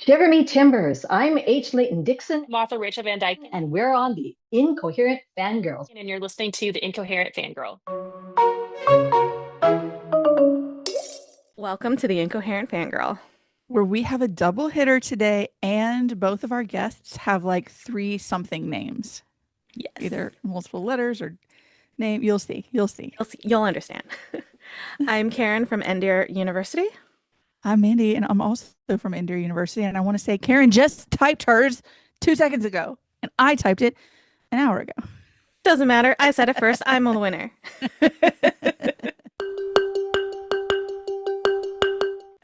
Shiver Me Timbers. I'm H. Leighton Dixon, I'm author Rachel Van Dyke, and we're on the Incoherent Fangirls. and you're listening to The Incoherent Fangirl. Welcome to the Incoherent Fangirl. Where we have a double hitter today, and both of our guests have like three something names, Yes. either multiple letters or name. You'll see. You'll see. You'll understand. I'm Karen from Endear University. I'm Mandy, and I'm also from Endear University. And I want to say Karen just typed hers 2 seconds ago, and I typed it an hour ago. Doesn't matter. I said it first. I'm the winner.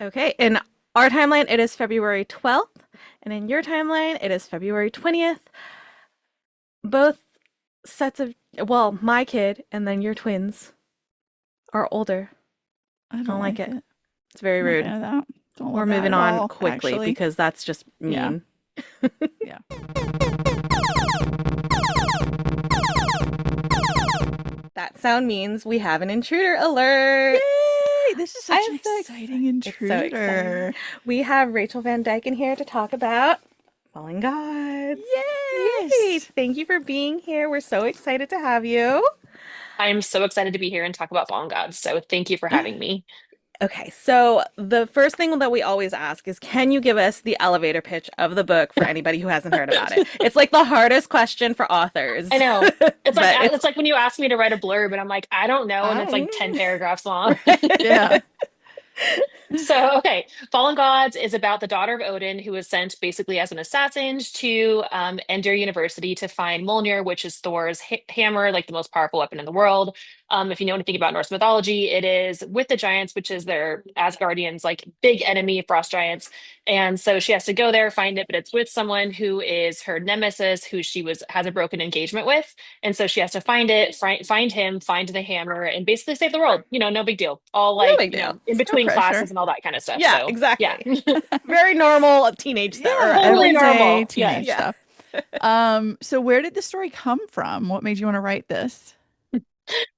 Okay. In our timeline, it is February 12th. And in your timeline, it is February 20th. Both sets of, well, my kid and then your twins are older. I don't like it. It's very I'm not a rude. fan of that. Don't We're love that moving at on all, quickly actually. because that's just mean. Yeah. That sound means we have an intruder alert. Yay! This is such I'm an so exciting It's so intruder. exciting. We have Rachel Van Dyke in here to talk about Fallen Gods. Yes. Yay! Thank you for being here. We're so excited to have you. I'm so excited to be here and talk about Fallen Gods, so thank you for having me. Okay, so the first thing that we always ask is, can you give us the elevator pitch of the book for anybody who hasn't heard about it? It's like the hardest question for authors. I know. It's But like it's like when you ask me to write a blurb and I'm like, I don't know, and it's like 10 paragraphs long. Yeah. So, okay, Fallen Gods is about the daughter of Odin who was sent basically as an assassin to Endur University to find Mjolnir, which is Thor's hammer, like the most powerful weapon in the world. If you know anything about Norse mythology, it is with the giants, which is their Asgardians, like big enemy, frost giants. And so she has to go there, find it, but it's with someone who is her nemesis, who she has a broken engagement with. And so she has to find it, find him, find the hammer, and basically save the world. No big deal. All No like, big deal. in No between pressure. classes and all that kind of stuff. yeah, So, exactly. yeah. Very normal teenage stuff. Yeah, Totally everyday normal. teenage Yeah. stuff. So where did the story come from? What made you want to write this?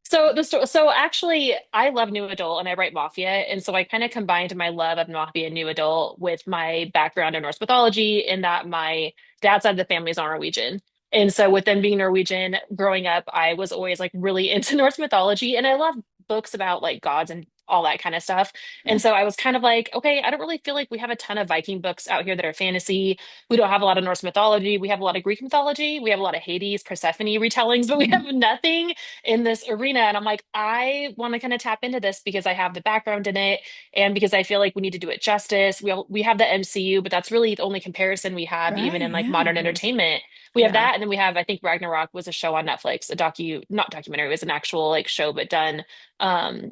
So actually, I love new adult and I write Mafia, and so I kind of combined my love of Mafia and new adult with my background in Norse mythology, in that my dad's side of the family is Norwegian. And so with them being Norwegian, growing up, I was always like really into Norse mythology, and I love books about like gods and all that kind of stuff. Yeah. And so I was kind of like, okay, I don't really feel like we have a ton of Viking books out here that are fantasy. We don't have a lot of Norse mythology. We have a lot of Greek mythology. We have a lot of Hades, Persephone retellings, but we have nothing in this arena. And I'm like, I want to kind of tap into this because I have the background in it, and because I feel like we need to do it justice. We have the MCU, but that's really the only comparison we have, even Right, in like yeah. modern entertainment. We have Yeah. that, and then we have, I think Ragnarok was a show on Netflix, a not documentary, it was an actual like show, but done.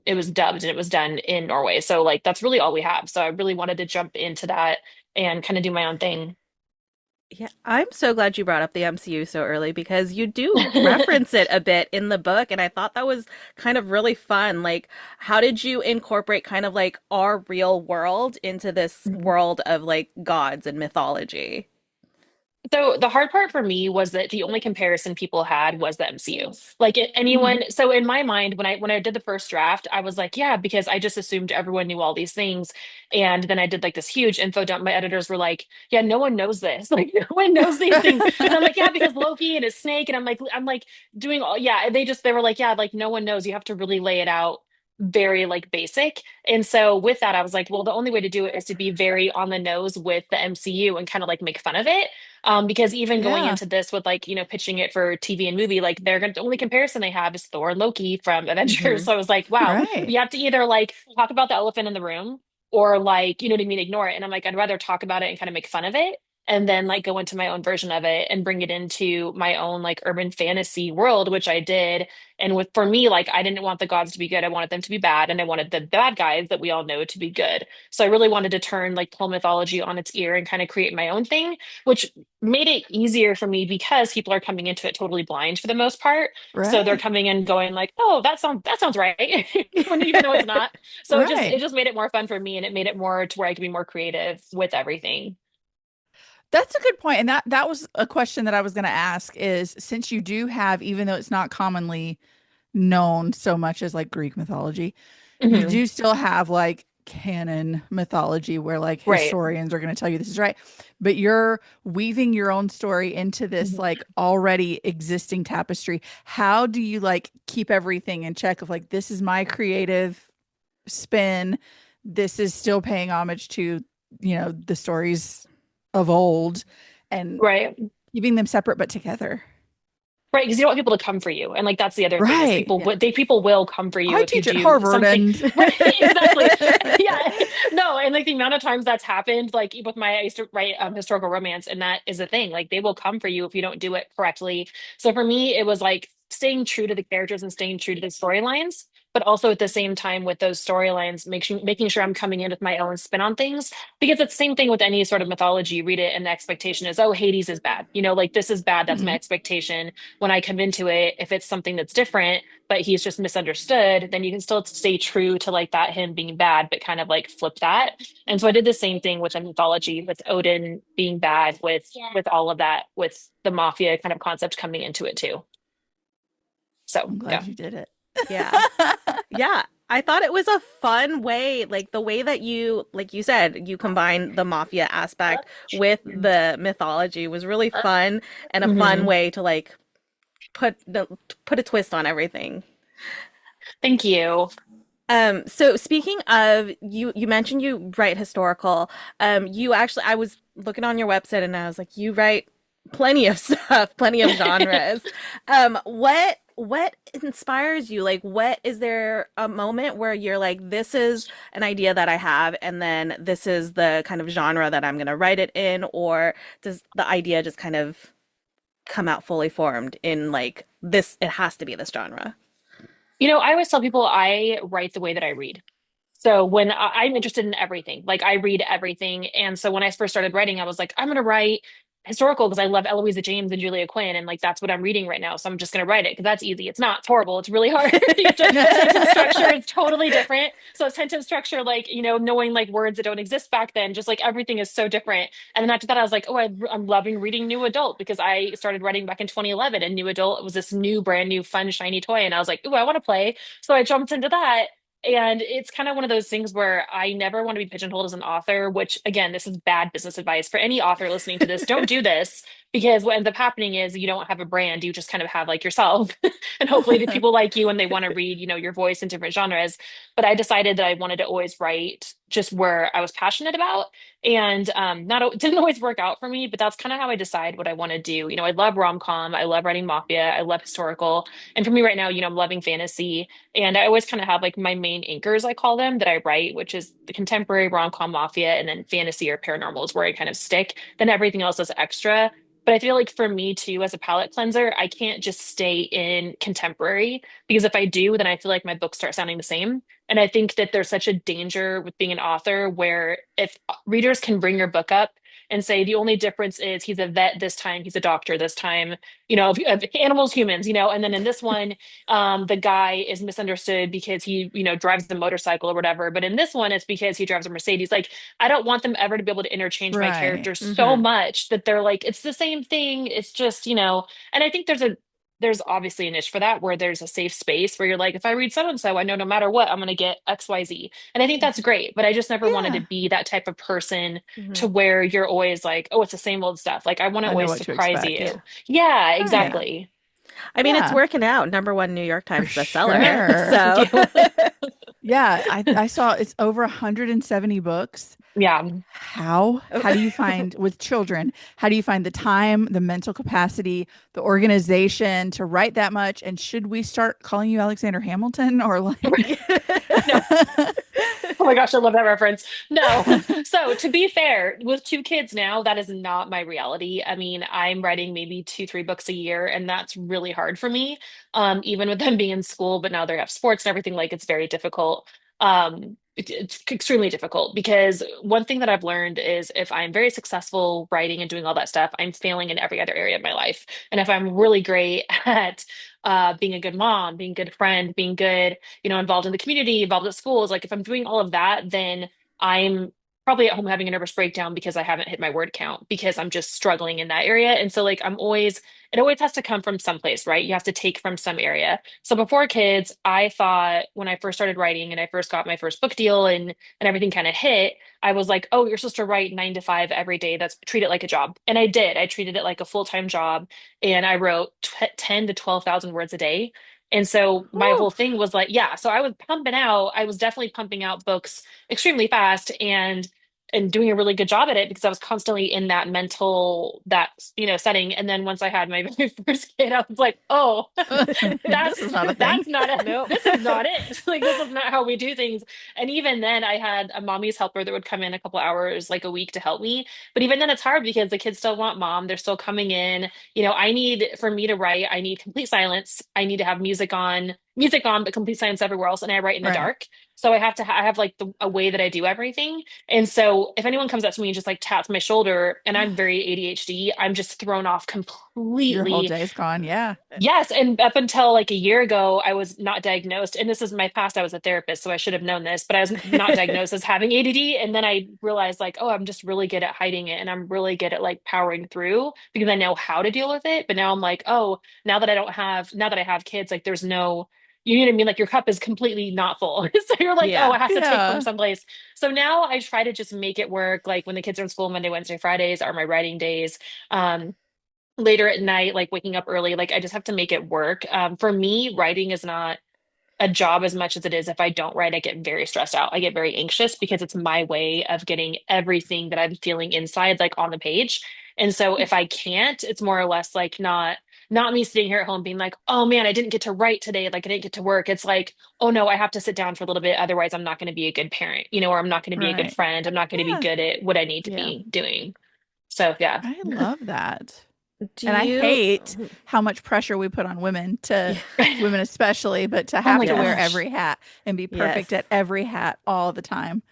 It was dubbed and it was done in Norway. So like that's really all we have. So I really wanted to jump into that and kind of do my own thing. Yeah, I'm so glad you brought up the MCU so early because you do reference it a bit in the book, and I thought that was kind of really fun. Like, how did you incorporate kind of like our real world into this world of like gods and mythology? So the hard part for me was that the only comparison people had was the MCU. Like Mhm. anyone, so in my mind, when I did the first draft, I was like, yeah, because I just assumed everyone knew all these things. And then I did like this huge info dump. My editors were like, yeah, no one knows this. Like no one knows these things. And I'm like, yeah, because Loki and his snake. And I'm like doing all, yeah, they were like, yeah, like no one knows. You have to really lay it out very like basic. And so with that, I was like, well, the only way to do it is to be very on the nose with the MCU and kind of like make fun of it. Because even going Yeah. into this with like, pitching it for TV and movie, like the only comparison they have is Thor and Loki from Avengers. Hmm. So I was like, wow, Right. you have to either like talk about the elephant in the room or like, you know what I mean, ignore it. And I'm like, I'd rather talk about it and kind of make fun of it and then like go into my own version of it and bring it into my own like urban fantasy world, which I did. And with for me, like I didn't want the gods to be good. I wanted them to be bad. And I wanted the bad guys that we all know to be good. So I really wanted to turn like whole mythology on its ear and kind of create my own thing, which made it easier for me because people are coming into it totally blind for the most part. So they're Right. coming in going like, "Oh, that sounds right," even though it's not. So it Right. just made it more fun for me, and it made it more to where I could be more creative with everything. That's a good point. And that was a question that I was going to ask is since you do have, even though it's not commonly known so much as like Greek mythology, you Mhm. do still have like canon mythology where like Right. historians are going to tell you this is right, but you're weaving your own story into this Mhm. like already existing tapestry. How do you like keep everything in check of like this is my creative spin, this is still paying homage to, the stories of old, and Right. keeping them separate but together? Right, because you don't want people to come for you, and like that's the other thing is Right. people Yeah. people will come for you I if you teach at do Harvard something. and Right, exactly. Yeah, no, and like the amount of times that's happened, like with my I used to write historical romance, and that is the thing. Like they will come for you if you don't do it correctly. So for me, it was like staying true to the characters and staying true to the storylines, but also at the same time with those storylines, making sure I'm coming in with my own spin on things. Because it's the same thing with any sort of mythology. You read it, and the expectation is, oh, Hades is bad. Like this is bad. That's my Mhm. expectation when I come into it. If it's something that's different, but he's just misunderstood, then you can still stay true to like that him being bad, but kind of like flip that. And so I did the same thing with the mythology, with Odin being bad, with all of that, with the mafia kind of concept coming into it too. So I'm yeah. glad you did it. Yeah. Yeah. I thought it was a fun way, like the way that you, like you said, you combine the mafia aspect with the mythology was really fun and a fun Mhm. way to like put the put a twist on everything. Thank you. So speaking of you mentioned you write historical. You actually I was looking on your website and I was like, you write plenty of stuff, plenty of genres. What inspires you? Like, what is there a moment where you're like, this is an idea that I have, and then this is the kind of genre that I'm gonna write it in, or does the idea just kind of come out fully formed in like this, it has to be this genre? I always tell people I write the way that I read. So when I'm interested in everything, like I read everything. And so when I first started writing, I was like, I'm going to write historical because I love Eloisa James and Julia Quinn. And like, that's what I'm reading right now. So I'm just going to write it because that's easy. It's not, it's horrible. It's really hard. You have to, sentence structure is totally different. So sentence structure, like, knowing like words that don't exist back then, just like everything is so different. And then after that, I was like, oh, I'm loving reading New Adult because I started writing back in 2011 and New Adult was this new, brand new, fun, shiny toy. And I was like, oh, I want to play. So I jumped into that. And it's kind of one of those things where I never want to be pigeonholed as an author, which again, this is bad business advice for any author listening to this. Don't do this because what ends up happening is you don't have a brand. You just kind of have like yourself. And hopefully the people like you and they want to read, your voice in different genres. But I decided that I wanted to always write just where I was passionate about. And not it didn't always work out for me, but that's kind of how I decide what I want to do. I love rom-com, I love writing mafia, I love historical. And for me right now, I'm loving fantasy. And I always kind of have like my main anchors, I call them, that I write, which is the contemporary rom-com mafia and then fantasy or paranormal is where I kind of stick. Then everything else is extra. But I feel like for me too, as a palate cleanser, I can't just stay in contemporary because if I do, then I feel like my books start sounding the same. And I think that there's such a danger with being an author where if readers can bring your book up and say the only difference is he's a vet this time, he's a doctor this time, of animals, humans, and then in this one, the guy is misunderstood because he, drives the motorcycle or whatever. But in this one, it's because he drives a Mercedes. Like, I don't want them ever to be able to interchange my Right. characters so Hmm. much that they're like, it's the same thing. It's just, and I think there's obviously a niche for that where there's a safe space where you're like, if I read so and so, I know no matter what, I'm going to get XYZ. And I think that's great. But I just never wanted to Yeah. be that type of person Hmm. to where you're always like, oh, it's the same old stuff. Like, I want to I know always what to surprise expect. Yeah. you. Yeah, Right. exactly. I mean, it's Yeah, working out. Number one New York for Times bestseller. sure. Thank So, you. Yeah, I saw it's over 170 books. Yeah. How do you find with children, how do you find the time, the mental capacity, the organization to write that much? And should we start calling you Alexander Hamilton or like No. Oh my gosh, I love that reference. No. So to be fair, with two kids now, that is not my reality. I mean, I'm writing maybe two, three books a year, and that's really hard for me. Even with them being in school, but now they have sports and everything, like it's very difficult. It's extremely difficult because one thing that I've learned is if I'm very successful writing and doing all that stuff, I'm failing in every other area of my life. And if I'm really great at being a good mom, being a good friend, being good involved in the community, involved at schools. Like if I'm doing all of that, then I'm probably at home having a nervous breakdown because I haven't hit my word count because I'm just struggling in that area. And so like it always has to come from someplace, right? You have to take from some area. So before kids, I thought when I first started writing and I first got my first book deal and everything kind of hit, I was like, oh, you're supposed to write 9 to 5 every day. That's treat it like a job. And I did. I treated it like a full-time job and I wrote 10 to 12,000 words a day. And so my Woo. whole thing was like, yeah, so I was definitely pumping out books extremely fast and doing a really good job at it because I was constantly in that setting. And then once I had my very first kid, I was like, oh, This is not a thing. that's not it. Nope. This is not it. Like this is not how we do things. And even then I had a mommy's helper that would come in a couple hours like a week to help me. But even then it's hard because the kids still want mom. They're still coming in. For me to write, I need complete silence. I need to have music on, but complete silence everywhere else. And I write in the Right. dark. So I have like a way that I do everything. And so if anyone comes up to me and just like taps my shoulder and I'm very ADHD, I'm just thrown off Your whole completely. day's gone. Yeah. Yes, and up until like a year ago, I was not diagnosed. And this is my past. I was a therapist, so I should have known this, but I was not diagnosed as having ADD. And then I realized like, oh, I'm just really good at hiding it, and I'm really good at like powering through because I know how to deal with it. But now I'm like, oh, now that I have kids, like there's no, you know what I mean? Like your cup is completely not full. So you're like, oh, Yeah. it has to take Yeah. from someplace. So now I try to just make it work. Like when the kids are in school, Monday, Wednesday, Fridays are my writing days. Um, Later at night, like waking up early, like I just have to make it work. For me, writing is not a job as much as it is. If I don't write, I get very stressed out. I get very anxious because it's my way of getting everything that I'm feeling inside, like on the page. And so if I can't, it's more or less like not me sitting here at home being like, oh man, I didn't get to write today, like I didn't get to work. It's like, oh no, I have to sit down for a little bit. Otherwise, I'm not going to be a good parent, or I'm not going to be a good Right. friend. I'm not going to be Yeah. good at what I need to Yeah. be doing. So yeah. I love that. Do And I you hate how much pressure we put on women women especially, but to Oh have my to wear gosh. every hat and be perfect Yes. at every hat all the time.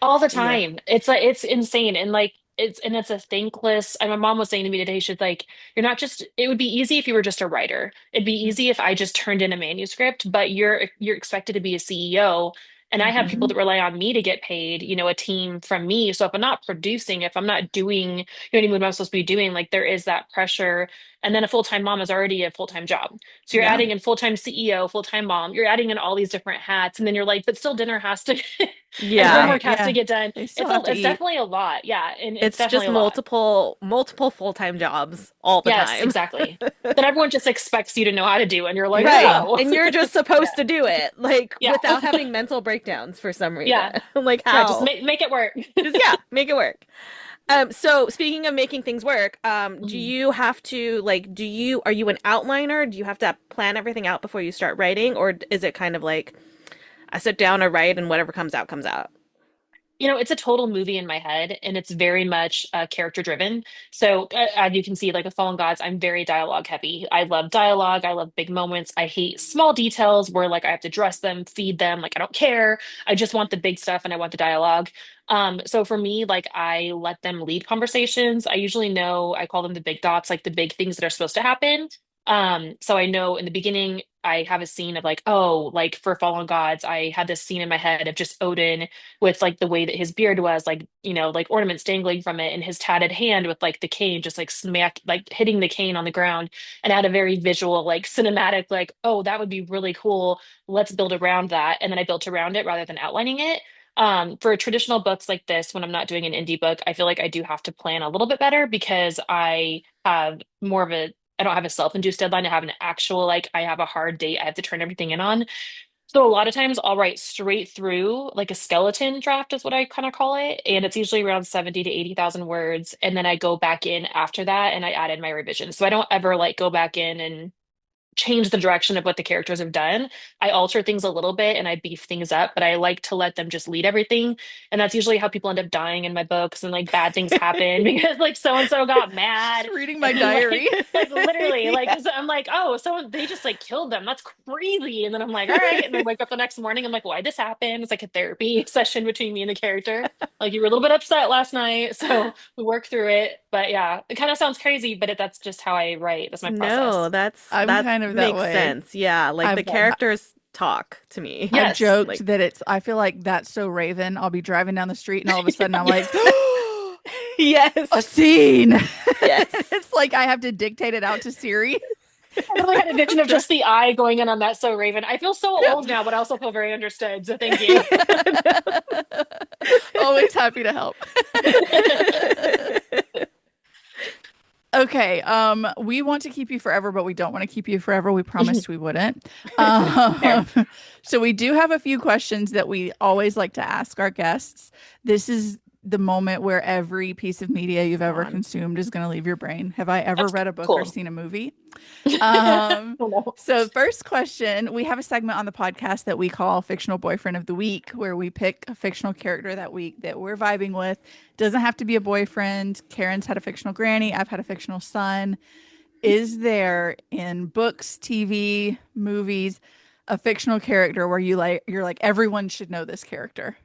All the Yeah. time. It's like it's insane. And like it's a thankless. And my mom was saying to me today, she's like, you're not just it would be easy if you were just a writer. It'd be easy if I just turned in a manuscript, but you're expected to be a CEO. And I have people Mhm. that rely on me to get paid, a team from me. So if I'm not producing, if I'm not doing, what I'm supposed to be doing, like there is that pressure. And then a full-time mom is already a full-time job. So you're Yeah. adding in full-time CEO, full-time mom, you're adding in all these different hats. And then you're like, but still dinner has to and Yeah. homework Right. has to Yeah. get done. They still have to It's eat. definitely a lot. Yeah, and it's It's definitely just a lot. multiple full-time jobs all the Yes, time. exactly. That everyone just expects you to know how to do, and you're like, Right. Yeah. no. And you're just supposed to do it, like Yeah. without having mental breakdowns for some reason. Yeah. Like Yeah, just how? make it work. Just yeah, make it work. So speaking of making things work, do Mhm. you have to are you an outliner? Do you have to plan everything out before you start writing, or is it kind of like I sit down, I write, and whatever comes out comes out? It's a total movie in my head, and it's very much character driven. So, as you can see, like with Fallen Gods, I'm very dialogue heavy. I love dialogue. I love big moments. I hate small details where like I have to dress them, feed them. Like I don't care. I just want the big stuff, and I want the dialogue. So for me, like I let them lead conversations. I usually know I call them the big dots, like the big things that are supposed to happen. So I know in the beginning I have a scene of like, oh, like for Fallen Gods, I had this scene in my head of just Odin with like the way that his beard was, like, like ornaments dangling from it, and his tatted hand with like the cane just like smack, like hitting the cane on the ground. And I had a very visual, like cinematic, like, oh, that would be really cool. Let's build around that. And then I built around it rather than outlining it. For traditional books like this, when I'm not doing an indie book, I feel like I do have to plan a little bit better because I don't have a self-induced deadline. I have an actual, like, I have a hard date I have to turn everything in on. So a lot of times I'll write straight through like a skeleton draft is what I kind of call it. And it's usually around 70 to 80,000 words. And then I go back in after that and I add in my revisions. So I don't ever like go back in and change the direction of what the characters have done. I alter things a little bit and I beef things up, but I like to let them just lead everything. And that's usually how people end up dying in my books and like bad things happen because like so and so got mad. Just reading my And then, diary. like literally, like Yeah. so I'm like, oh, someone they just like killed them. That's crazy. And then I'm like, all right. And then wake up the next morning. I'm like, why this happened? It's like a therapy session between me and the character. Like you were a little bit upset last night, so we work through it. But yeah, it kind of sounds crazy, but that's just how I write. That's my No, process. that I'm kind of that makes way. sense. Yeah, like I'm the characters talk to me. I've Yes. joked Like, that I feel like That's So Raven. I'll be driving down the street and all of a sudden I'm Yes. like, yes. a scene. Yes. It's like I have to dictate it out to Siri. I really had a vision of just the eye going in on that so Raven. I feel so Yeah. old now, but I also feel very understood. So thank you. Always happy to help. Okay, we want to keep you forever, but we don't want to keep you forever. We promised we wouldn't. So we do have a few questions that we always like to ask our guests. This is the moment where every piece of media you've ever Fun. consumed is going to leave your brain. Have I ever That's read a book or cool. seen a movie? Oh, no. So first question, we have a segment on the podcast that we call Fictional Boyfriend of the Week, where we pick a fictional character that week that we're vibing with. Doesn't have to be a boyfriend. Karen's had a fictional granny. I've had a fictional son. Is there in books, TV, movies, a fictional character where you're like everyone should know this character?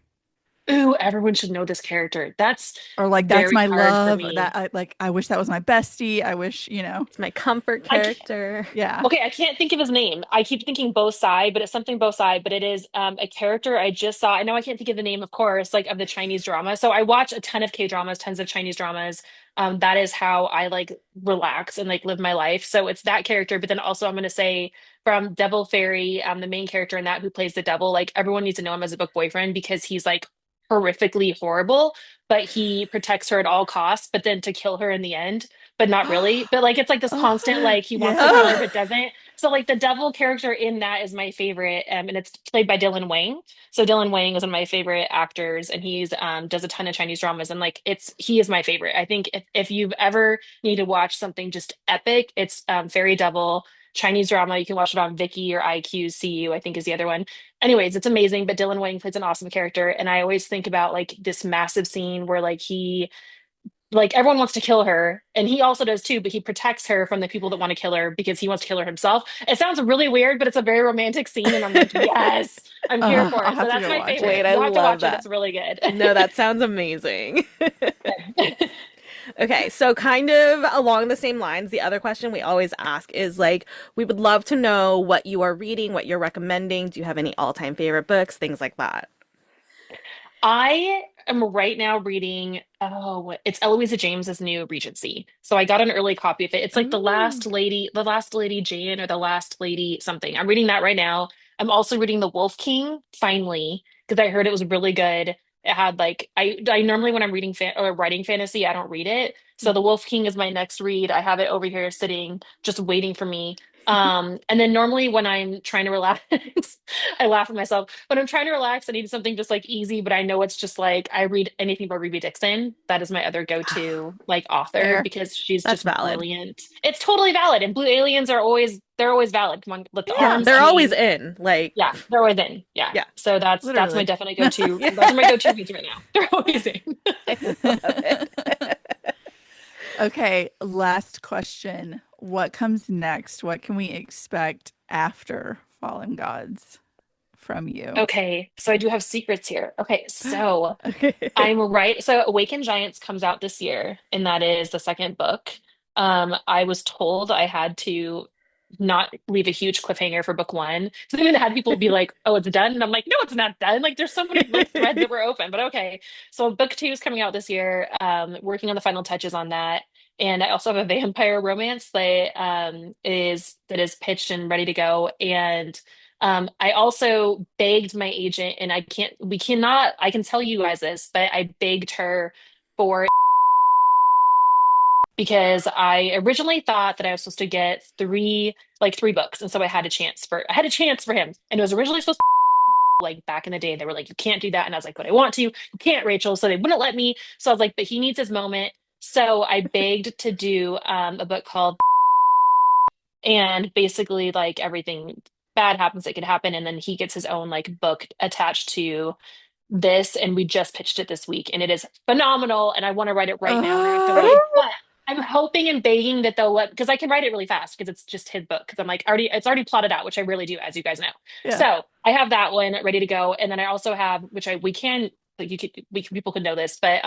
Ooh, everyone should know this character. That's Or like that's very my hard for love. me. I wish that was my bestie. I wish, It's my comfort I can't- character. yeah. Okay, I can't think of his name. I keep thinking Both Side, but it's something Both Side, but it is a character I just saw. I know I can't think of the name, of course, like of the Chinese drama. So I watch a ton of K-dramas, tons of Chinese dramas. That is how I like relax and like live my life. So it's that character, but then also I'm gonna say from Devil Fairy, the main character in that who plays the devil, like everyone needs to know him as a book boyfriend because he's like horrifically horrible, but he protects her at all costs, but then to kill her in the end, but not really. But like it's like this constant like he wants to kill her but doesn't. So like the devil character in that is my favorite, and it's played by Dylan Wang. So Dylan Wang is one of my favorite actors, and he's does a ton of Chinese dramas, and like he is my favorite. I think if you've ever need to watch something just epic, it's Fairy Devil. Chinese drama. You can watch it on Viki or IQCU, I think is the other one. Anyways, it's amazing, but Dylan Wang plays an awesome character. And I always think about like this massive scene where like everyone wants to kill her, and he also does too, but he protects her from the people that want to kill her because he wants to kill her himself. It sounds really weird, but it's a very romantic scene, and I'm like, yes, I'm here for I'll it. have So to that's go my watch it. favorite. Wait, I You have to love watch that. it. It's really good. No, that sounds amazing. Okay, so kind of along the same lines, the other question we always ask is like, we would love to know what you are reading, what you're recommending. Do you have any all-time favorite books, things like that? I am right now reading, it's Eloisa James's new Regency. So I got an early copy of it. It's like Ooh. the last lady Jane or the last lady something. I'm reading that right now. I'm also reading The Wolf King finally because I heard it was really good. It had like I normally when I'm reading or writing fantasy, I don't read it. So The Wolf King is my next read. I have it over here sitting, just waiting for me. And then normally when I'm trying to relax, I laugh at myself. When I'm trying to relax, I need something just like easy, but I know it's just like I read anything by Ruby Dixon. That is my other go-to like author Fair. because she's That's just valid. brilliant. It's totally valid. And Blue Aliens are always valid. Come on, let the Yeah, arms. they're I mean, always in. Like, yeah, they're always in. Yeah. Yeah. So that's my Literally. definite go-to. Yeah. Those are my go-to reads right now. They're always in. I love it. Okay, last question. What comes next? What can we expect after Fallen Gods from you? Okay, so I do have secrets here. Okay, so Okay. I'm right. So Awakened Giants comes out this year, and that is the second book. I was told I had to not leave a huge cliffhanger for book one. So they even had people be like, "Oh, it's done," and I'm like, "No, it's not done." Like, there's so many like threads that were open, but okay. So book two is coming out this year. Working on the final touches on that, and I also have a vampire romance that is pitched and ready to go, and I also begged my agent, and I can tell you guys this, but I begged her for because I originally thought that I was supposed to get three books. And so I had a chance for him. And it was originally supposed to like back in the day, they were like, you can't do that. And I was like, but I want to. You can't, Rachel. So they wouldn't let me. So I was like, but he needs his moment. So I begged to do a book called and basically like everything bad happens that could happen. And then he gets his own like book attached to this. And we just pitched it this week and it is phenomenal. And I want to write it right now. And I have to write, but I'm hoping and begging that they'll let, because I can write it really fast because it's just his book. Because I'm like it's already plotted out, which I really do, as you guys know. Yeah. So I have that one ready to go, and then I also have, which people could know this, but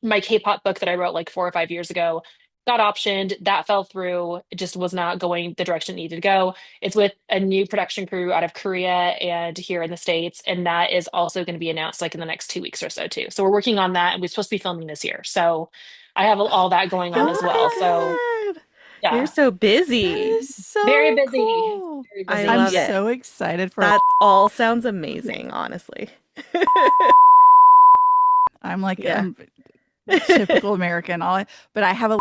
my K-pop book that I wrote like 4 or 5 years ago, got optioned. That fell through. It just was not going the direction it needed to go. It's with a new production crew out of Korea and here in the States. And that is also going to be announced like in the next 2 weeks or so too. So we're working on that and we're supposed to be filming this year. So I have all that going on as well. So God. yeah, You're so That busy. is so very busy. cool. Very I busy. I'm love it. so excited for That all sounds amazing, honestly. I'm like Yeah. I'm typical American. But I have a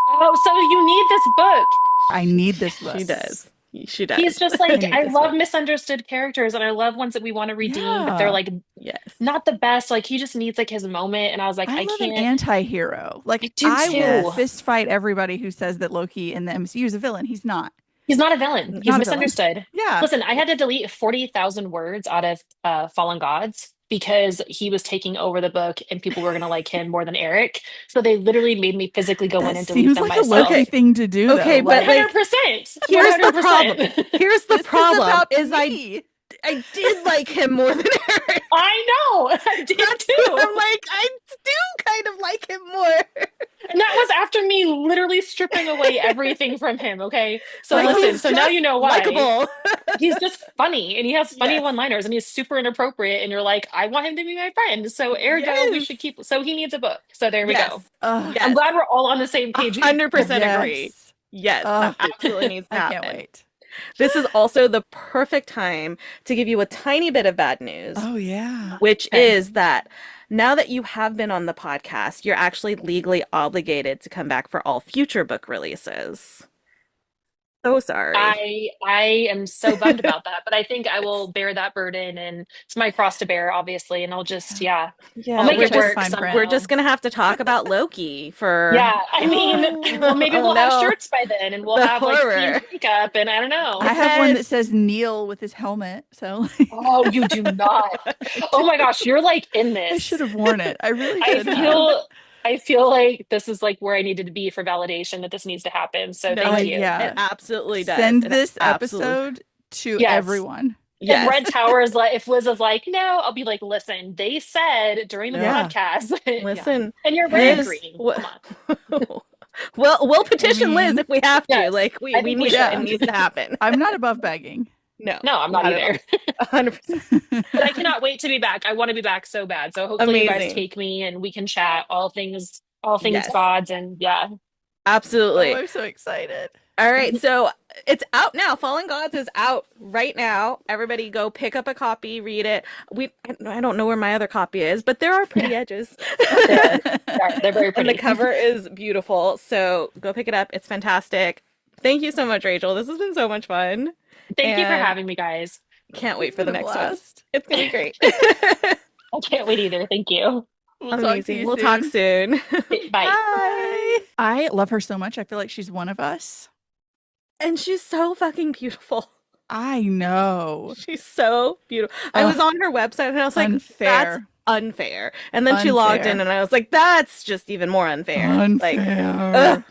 Oh, so you need this book. I need this book. She does. She does. He's just I like, need I this love book. misunderstood characters and I love ones that we want to redeem, but they're Yeah. like Yes. not the best. Like he just needs like his moment. And I was like, I I love an can't. anti-hero. Like I do I will too. fist fight everybody who says that Loki in the MCU is a villain. He's not. He's not a villain. He's Not a villain. misunderstood. Yeah. Listen, I had to delete 40,000 words out of Fallen Gods because he was taking over the book and people were going to like him more than Eric. So they literally made me physically go in That and delete seems them like a myself. Loki thing to do. Okay, though. but, like, 100%. here's the 100%. problem. Here's the this problem is about is me. I did like him more than Eric. I know. I did That's too. I'm like, I do kind of like him more. And that was after me literally stripping away everything from him. Okay. So Like, listen, he's so now just you know why. Likeable. He's just funny and he has funny Yes. one-liners and he's super inappropriate. And you're like, I want him to be my friend. So ergo, we Yes. should keep. So he needs a book. So there we Yes. go. Ugh. Yes. I'm glad we're all on the same page. 100% Yes. agree. Yes, Ugh. that absolutely needs to I happen. can't wait. This is also the perfect time to give you a tiny bit of bad news, Oh yeah. which Okay. is that now that you have been on the podcast, you're actually legally obligated to come back for all future book releases. So sorry. I am so bummed about that, but I think I will bear that burden and it's my cross to bear, obviously. And I'll just, Yeah, I'll make we're it just work fine print. somehow. we're just gonna have to talk about Loki for Yeah, I mean, Oh, well, maybe oh we'll have no. shirts by then and we'll The have like horror. themed makeup and I don't know. I have one that Yes. says Neil with his helmet. So Oh, you do not. Oh my gosh, you're like in this. I should have worn it. I really I should have. feel like this is like where I needed to be for validation that this needs to happen. So No, thank you. yeah. It absolutely does. Send It this absolutely- episode to Yes. everyone. If Yes. Red Tower is like, if Liz is like, no, I'll be like, listen, they said during the Yeah. podcast. Yeah. Listen, And you're very Liz, green. wha- Come on. well, we'll petition Liz mean, if we have to. yes, Like we I we think we need should. it. It needs to happen. I'm not above begging. No, No, I'm not at either. all. 100%. But I cannot wait to be back. I want to be back so bad. So hopefully you guys Amazing. take me and we can chat all things Yes. gods and yeah. Absolutely. Oh, I'm so excited. All right, so it's out now. Fallen Gods is out right now. Everybody go pick up a copy, read it. I don't know where my other copy is, but there are pretty edges. They're very And pretty. the cover is beautiful. So go pick it up. It's fantastic. Thank you so much, Rachel. This has been so much fun. Thank you for and- having me, guys. Can't wait It's for the been a next one. blast. It's gonna be great. I can't wait either. Thank you. We'll talk to Amazing. you We'll soon. talk soon. Bye. Bye. I love her so much. I feel like she's one of us. And she's so fucking beautiful. I know. She's so beautiful. I Ugh. was on her website and I was like, that's Unfair. unfair. And then she logged Unfair. in and I was like, that's just even more unfair. Like, ugh,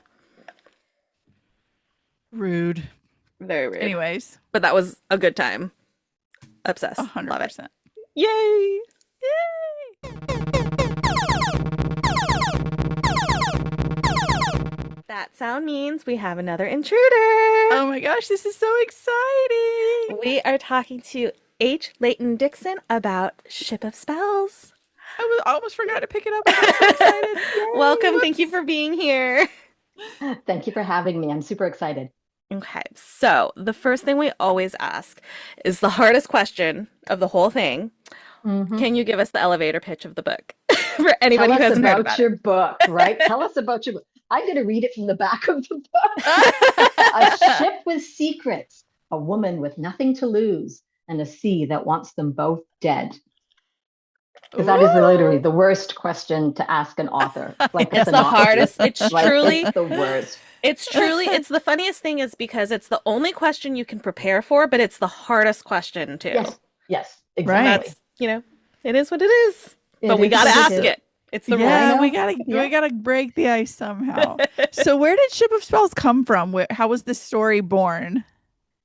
Rude. very rude. Anyways, But that was a good time. Obsessed. 100%. Love it. Yay. That sound means we have another intruder. Oh my gosh, this is so exciting. We are talking to H. Leighton Dixon about Ship of Spells. I almost forgot to pick it up. I'm so excited. Yay. Welcome. Thank you Whoops. for being here. Thank you for having me. I'm super excited. Okay, so the first thing we always ask is the hardest question of the whole thing. Mhm. Can you give us the elevator pitch of the book for anybody Tell who us hasn't heard about about your book, right? Tell us about your book. I'm going to read it from the back of the book. A ship with secrets, a woman with nothing to lose, and a sea that wants them both dead. Because that is literally the worst question to ask an author. Like It's a the synopsis. hardest. It's Like, truly, it's the worst. it's the funniest thing is because it's the only question you can prepare for, but it's the hardest question too. Yes, yes, Right. exactly. That's, it is what it is. It But we is got to what ask is. it. It's the Yeah, rules. we gotta Yeah. we gotta break the ice somehow. So where did Ship of Spells come from? How was this story born?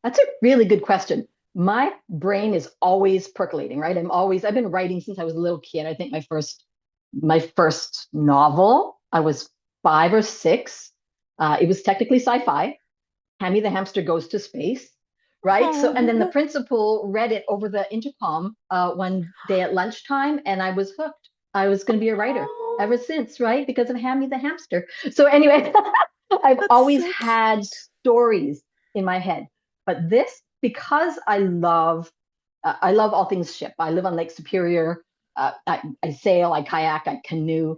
That's a really good question. My brain is always percolating, right? I've been writing since I was a little kid. I think my first novel, I was 5 or 6. It was technically sci-fi. Hammy the hamster goes to space, right? So, and then the principal read it over the intercom one day at lunchtime, and I was hooked. I was going to be a writer ever since, right? Because of Hammy the hamster. So anyway, I've always had stories in my head, but this, because I love all things ship. I live on Lake Superior. I sail, I kayak, I canoe.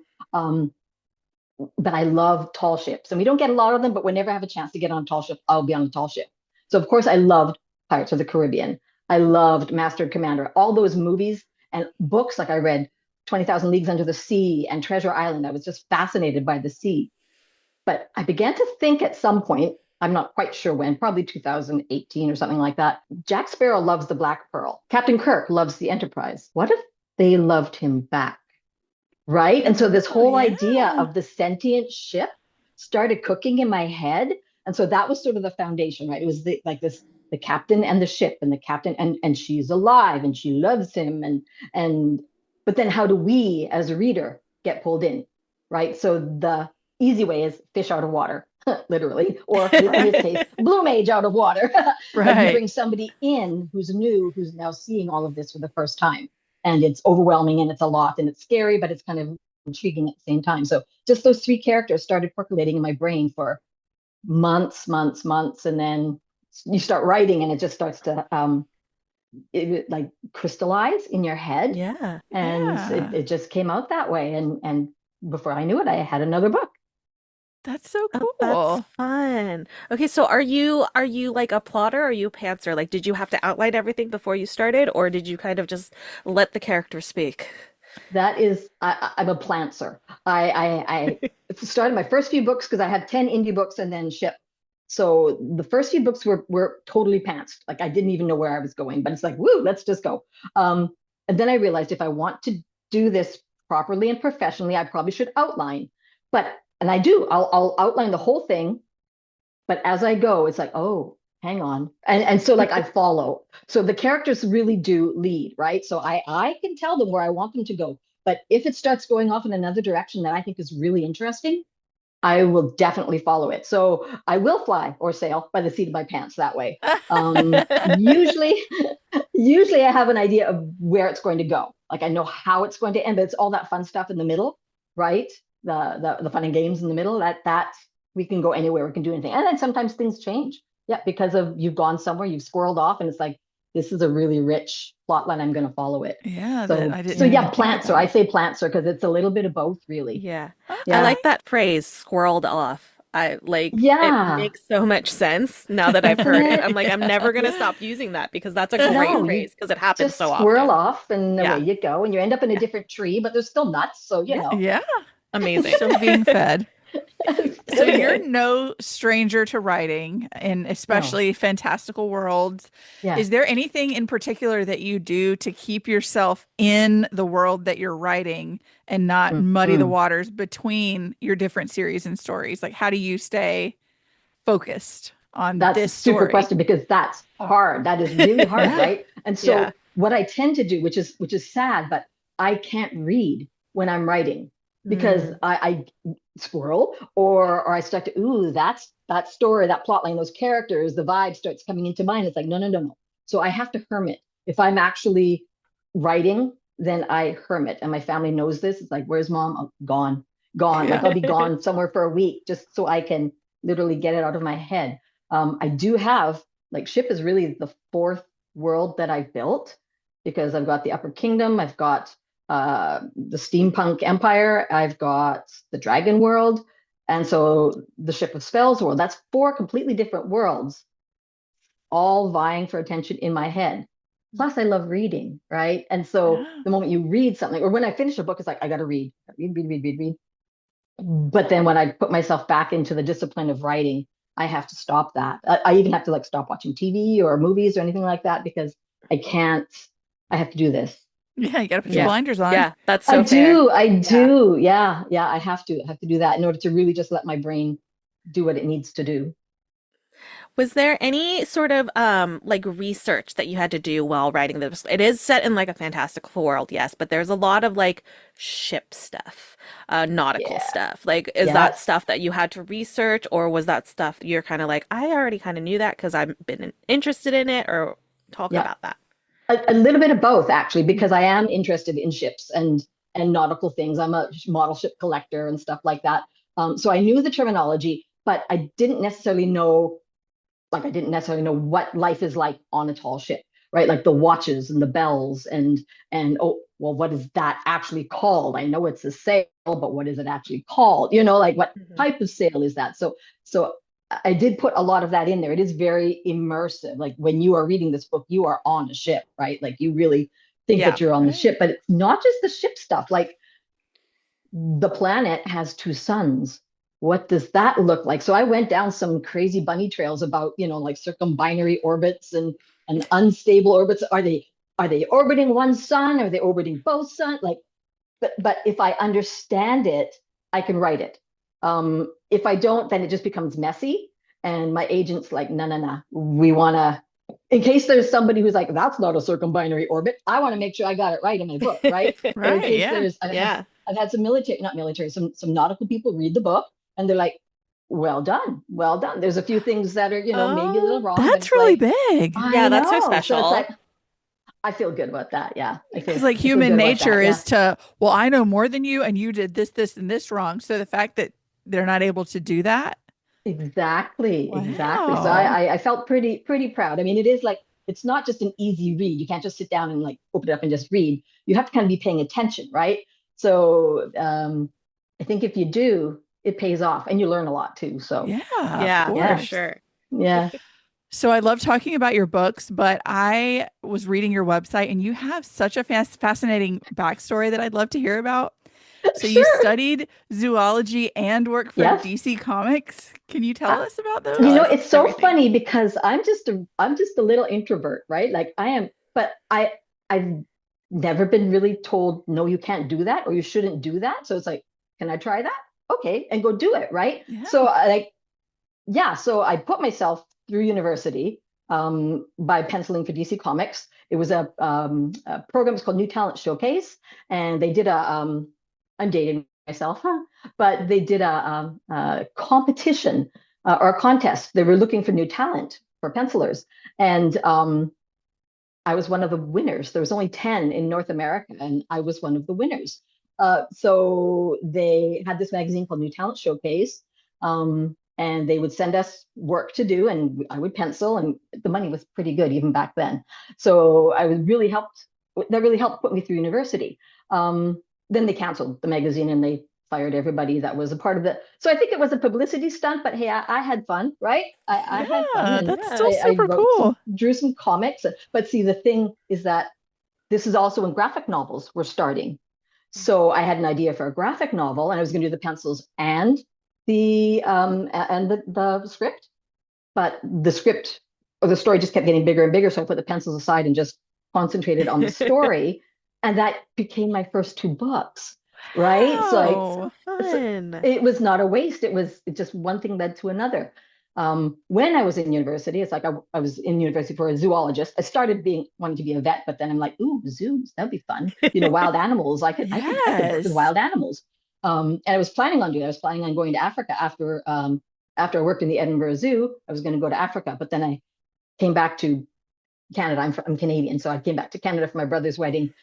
But I love tall ships, and we don't get a lot of them, but whenever I have a chance to get on a tall ship, I'll be on a tall ship. So of course I loved Pirates of the Caribbean. I loved Master and Commander, all those movies and books. Like I read 20,000 Leagues Under the Sea and Treasure Island. I was just fascinated by the sea. But I began to think at some point, I'm not quite sure when, probably 2018 or something like that. Jack Sparrow loves the Black Pearl. Captain Kirk loves the Enterprise. What if they loved him back? Right. And so this whole idea of the sentient ship started cooking in my head. And so that was sort of the foundation, right? It was the captain and the ship, and the captain, and she's alive and she loves him. But then how do we as a reader get pulled in? Right. So the easy way is fish out of water, literally, or in this case, blue mage out of water. Right. You bring somebody in who's new, who's now seeing all of this for the first time. And it's overwhelming, and it's a lot, and it's scary, but it's kind of intriguing at the same time. So just those 3 characters started percolating in my brain for months. And then you start writing, and it just starts to like crystallize in your head. Yeah. And it just came out that way. And before I knew it, I had another book. That's so cool. Oh, that's fun. Okay, so are you like a plotter? Or are you a pantser? Like, did you have to outline everything before you started, or did you kind of just let the character speak? That is, I'm a plantser. I started my first few books because I had 10 indie books and then ship. So the first few books were totally pantsed. Like I didn't even know where I was going, but it's like, woo, let's just go. And then I realized if I want to do this properly and professionally, I probably should outline. And I do, I'll outline the whole thing, but as I go, it's like, oh, hang on. And so like I follow. So the characters really do lead, right? So I can tell them where I want them to go. But if it starts going off in another direction that I think is really interesting, I will definitely follow it. So I will fly or sail by the seat of my pants that way. Usually I have an idea of where it's going to go. Like I know how it's going to end, but it's all that fun stuff in the middle, right? The fun and games in the middle, that we can go anywhere, we can do anything. And then sometimes things change. Yeah, because of you've gone somewhere, you've squirreled off, and it's like, this is a really rich plot line, I'm going to follow it. Yeah. So yeah, plantser. I say plantser because it's a little bit of both, really. Yeah. I like that phrase, squirreled off. It makes so much sense now that I've heard it. I'm like, I'm never going to stop using that because that's a great phrase because it happens so often. Squirrel off and away you go, and you end up in a different tree, but there's still nuts. So, you know. Yeah. Amazing. Still being fed. So you're no stranger to writing, and especially fantastical worlds. Yeah. Is there anything in particular that you do to keep yourself in the world that you're writing and not muddy the waters between your different series and stories? Like, how do you stay focused on this story? That's a super question because that's hard. That is really hard, right? And so what I tend to do, which is sad, but I can't read when I'm writing. Because I squirrel or I start to, that's that story, that plot line, those characters, the vibe starts coming into mind. It's like, no. So I have to hermit. If I'm actually writing, then I hermit. And my family knows this. It's like, where's mom? Oh, gone. Like I'll be gone somewhere for a week just so I can literally get it out of my head. I do have, like, ship is really the 4th world that I built because I've got the Upper Kingdom. I've got the steampunk empire, I've got the dragon world, and so the ship of spells world. That's 4 completely different worlds, all vying for attention in my head. Plus I love reading, right? And so the moment you read something, or when I finish a book, it's like I gotta read. But then when I put myself back into the discipline of writing, I have to stop that. I even have to like stop watching TV or movies or anything like that because I have to do this. Yeah, you gotta put your blinders on. Yeah, that's so fair. I do. Yeah, I have to do that in order to really just let my brain do what it needs to do. Was there any sort of like research that you had to do while writing this? It is set in like a fantastical world, yes, but there's a lot of like ship stuff, nautical Yeah. stuff. Like, is that Yes. stuff that you had to research, or was that stuff you're kind of like, I already kind of knew that because I've been interested in it, or talk Yeah. about that? A little bit of both actually, because I am interested in ships and nautical things. I'm a model ship collector and stuff like that. So I knew the terminology, but I didn't necessarily know what life is like on a tall ship, right? Like the watches and the bells and oh well, what is that actually called? I know it's a sail, but what is it actually called? Like what Mhm. type of sail is that? So I did put a lot of that in there. It is very immersive. Like when you are reading this book, you are on a ship, right? Like you really think Yeah. that you're on the Right. ship, but it's not just the ship stuff. Like the planet has two suns. What does that look like? So I went down some crazy bunny trails about, like circumbinary orbits and unstable orbits. Are they orbiting one sun? Are they orbiting both suns? Like, but if I understand it, I can write it. If I don't, then it just becomes messy. And my agent's like, no, no, no. We want to, in case there's somebody who's like, that's not a circumbinary orbit. I want to make sure I got it right in my book, right? Or in Right. case Yeah. there's, Yeah. I've had some military, not military, some nautical people read the book and they're like, well done, well done. There's a few things that are, maybe a little Oh, wrong, but That's it's really like, big. yeah, I that's so know. So it's like, special. I feel good about that. Yeah. Because like I feel human good about nature that. Yeah. is to, well, I know more than you and you did this, this, and this wrong. So the fact that they're not able to do that. Exactly, exactly. So Wow. I felt pretty proud. I mean, it is like it's not just an easy read. You can't just sit down and like open it up and just read. You have to kind of be paying attention, right? So I think if you do, it pays off, and you learn a lot too. So Yeah, of Yeah, for yeah, course. sure. yeah. So I love talking about your books, but I was reading your website and you have such a fascinating backstory that I'd love to hear about. So you Sure. studied zoology and work for Yes. DC Comics. Can you tell Uh, us about Tell those? us it's so everything. funny because I'm just a little introvert, right? Like I am, but I've never been really told no, you can't do that or you shouldn't do that. So it's like, can I try that? Okay, and go do it, right? So Yeah. so I put myself through university by penciling for DC Comics. It was a program. It's called New Talent Showcase, and they did I'm dating myself, huh? But they did a competition or a contest. They were looking for new talent for pencilers, and I was one of the winners. There was only 10 in North America, and I was one of the winners. So they had this magazine called New Talent Showcase, and they would send us work to do, and I would pencil, and the money was pretty good even back then. So I was really helped. That really helped put me through university. Then they canceled the magazine, and they fired everybody that was a part of it. So I think it was a publicity stunt, but hey, I had fun, right? I had fun, Yeah, and that's Yeah. still I super wrote cool. drew some comics. But see, the thing is that this is also when graphic novels were starting. So I had an idea for a graphic novel, and I was going to do the pencils and the script. But the script or the story just kept getting bigger and bigger, so I put the pencils aside and just concentrated on the story, and that became my first two books. Right? So That's I so Wow. so fun. it was not a waste. It just one thing led to another. When I was in university, it's like I was in university for a zoologist. I started being wanting to be a vet, but then I'm like, ooh, zoos, that'd be fun. Wild animals. I could work with Yes. wild animals. And I was planning on doing. I was planning on going to Africa after I worked in the Edinburgh Zoo. I was going to go to Africa, but then I came back to Canada. I'm Canadian, so I came back to Canada for my brother's wedding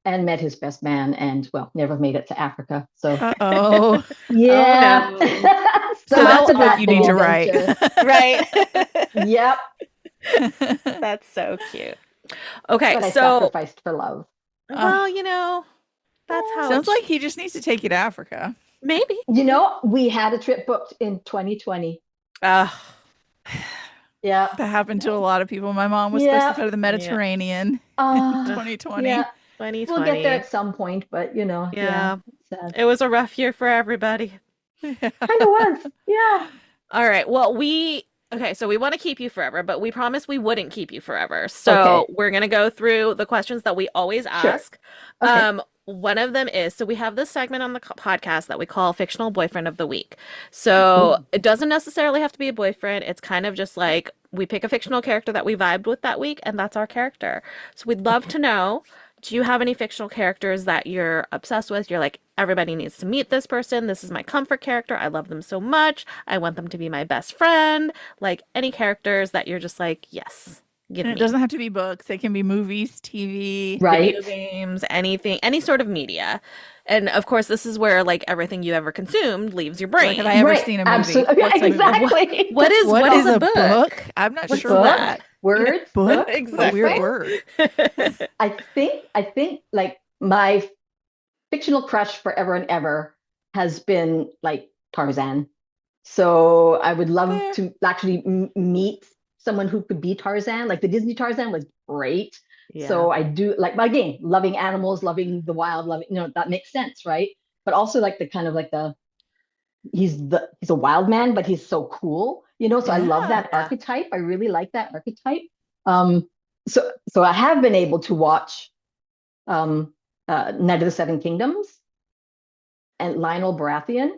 and met his best man, and well, never made it to Africa. So Uh-oh. Oh yeah. no. So So that's that's How a a book you fascinating need to awful. write. adventure. Right. Yep. That's so cute. Okay, But I so, sacrificed for love. Uh, well, that's how it sounds like he just needs to take you to Africa. maybe. We had a trip booked in 2020. Uh, Yeah. That happened to a lot of people. My mom was supposed to Yeah. go to the yeah. Mediterranean in Uh, 2020. yeah. We'll get there 2020. at some point, but yeah, Yeah, sad. it was a rough year for everybody. Yeah. Kind of was. Yeah. All right. Well, okay, so we want to keep you forever, but we promised we wouldn't keep you forever. Okay. So we're gonna go through the questions that we always Sure. ask. Okay. One of them is, so we have this segment on the podcast that we call Fictional Boyfriend of the Week. So Ooh. it doesn't necessarily have to be a boyfriend. It's kind of just like we pick a fictional character that we vibed with that week, and that's our character. So we'd love to know, do you have any fictional characters that you're obsessed with? You're like, everybody needs to meet this person. This is my comfort character. I love them so much. I want them to be my best friend. Like any characters that you're just like, yes, give And it me. doesn't have to be books. They can be movies, TV. Right. Video games, anything, any sort of media. And of course, this is where like everything you ever consumed leaves your brain. Like, have I ever Right. seen a movie? Absolutely. What's a movie? Exactly. What is a a book? I'm not What's sure book? what that. Words. Book? books, Exactly. A weird word. I think like my fictional crush forever and ever has been like Tarzan. So I would love Fair. to actually meet someone who could be Tarzan. Like the Disney Tarzan was great. So I do like, again, loving animals, loving the wild, loving, that makes sense, right? But also like the kind of like he's a wild man, but he's so cool, so I love that Yeah. archetype. I really like that archetype. So I have been able to watch Night of the Seven Kingdoms and Lionel Baratheon.